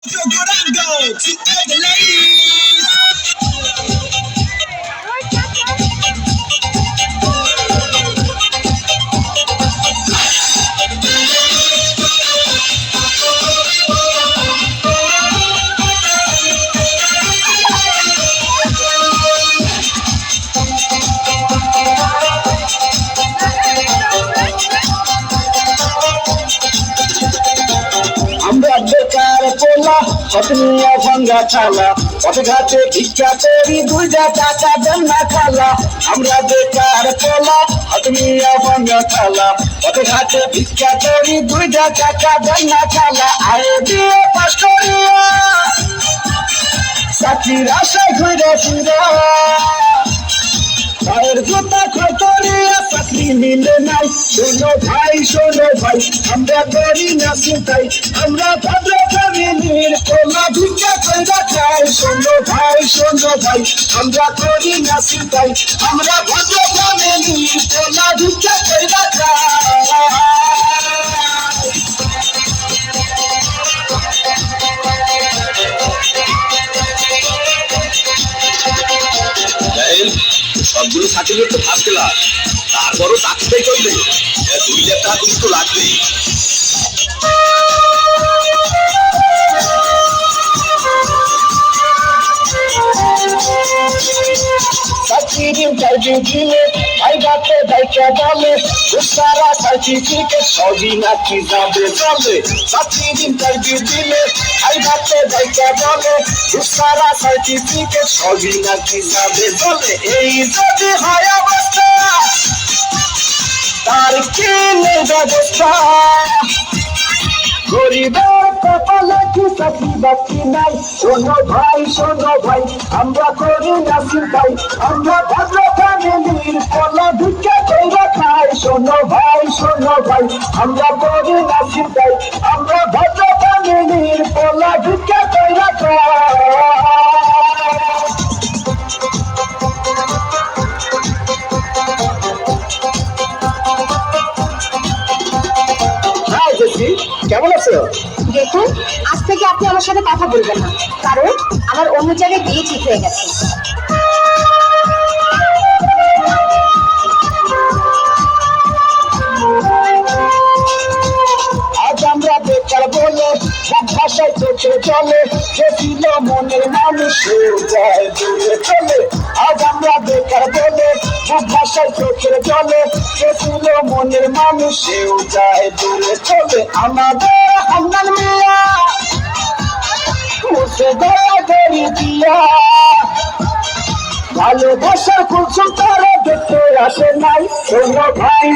Durango to all the ladies. আমরা বেকার পোলা পত্নিয়া ভাঙ্গা খালা পথে ঘাটে ভিক্ষা করি দুইটা টাকা দেন না খালা। আমরা বেকার পোলা পত্নিয়া ভাঙ্গা খালা পথে ঘাটে ভিক্ষা করি দুইটা টাকা দেন না খালা। আরে বিয়ে পাস করিয়া চাকরির আশায় ঘুরে ফিরা পায়ের জুতা খতরিয়া চাকরি মিলে নাই। শোনো ভাই আমরা করি না চিন্তাই, আমরা ভদ্র ফ্যামিলির কোলা ভিক্ষা কইরা খাই। শোনো ভাই আমরা করি না চিন্তাই, আমরা ভদ্র ফ্যামিলির কোলা ভিক্ষা কইরা খাই। সবগুলো সার্টিফিকেট তো ফার্স্ট ক্লাস, তারপরও চাকরিটাই করলে 2,000 টাকা কিন্তু লাগবেই। চাকরির ইন্টারভিউ দিলে ভাইগাতে দায়িত্ব বলে সারা সার্টিফিকেট সবই নাকি যাবে চলে। চাকরির ইন্টারভিউ দিলে ভাইগাতে দায়িত্ব বলে সারা সার্টিফিকেট সবই নাকি যাবে চলে। এই যদি হয় অবস্থা তার কি নেই ব্যবস্থা, গরিবের কপালে কি চাকরি বাকরি নাই। শোনো ভাই আমরা করি না চিন্তাই, আমরা ভদ্র ফ্যামিলির কোলা ভিক্ষা কইরা খাই। শোনো ভাই আমরা করি না চিন্তাই, আমরা ভদ্র ফ্যামিলির কোলা ভিক্ষা কইরা খাই। কেমন আছো? দেখুন, আজ থেকে আপনি আমার সাথে কথা বলবেন না, কারণ আমার অন্য জায়গায় বিয়ে ঠিক হয়ে গেছে। আজ আমরা বেকার বলে ভাষায় চোখে চলে, যে ছিল মনের মানুষ যায় দূরে চলে। আজ আমরা বেকার বলে ভাষায় চোখে চলে, যে ছিল মনের মানুষ যায় দূরে চলে। আমাদের হান্নান মিয়া মুছে দয়া করি দিয়া, ভালোবাসার কুসুম তারা দেখতে আসে নাই। শোনো ভাই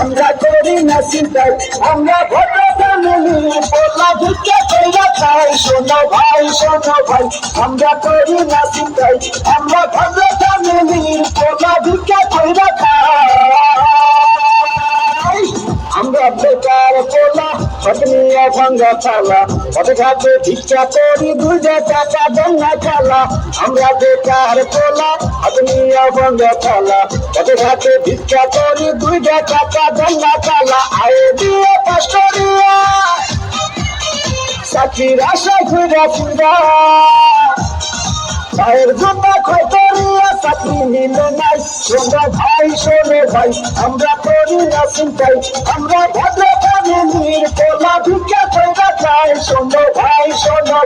আমরা করি না চিন্তাই, আমরা ভদ্র ফ্যামিলির কোলা ভিক্ষা কইরা খাই। শোনো ভাই আমরা করি না চিন্তাই, আমরা ভদ্র ফ্যামিলির কোলা ভিক্ষা কইরা খাই। আমরা বেকার পোলা পত্নিয়া ভাঙ্গা খালা পথে ঘাটে ভিক্ষা করি দুইটা টাকা দেন না খালা। আমরা বেকার পোলা পত্নিয়া ভাঙ্গা খালা পথে ঘাটে ভিক্ষা করি দুইটা টাকা দেন না খালা। আয়ে বিয়ে পাস করিয়া চাকরির আশায় ঘুরে ফিরা পায়ের জুতা খতরিয়া চাকরি মিলে নাই। শোনো ভাই আমরা করি না চিন্তাই, আমরা ভদ্র ফ্যামিলির কোলা ভিক্ষা কইরা খাই। শোনো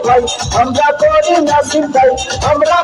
ভাই আমরা করি না চিন্তাই, আমরা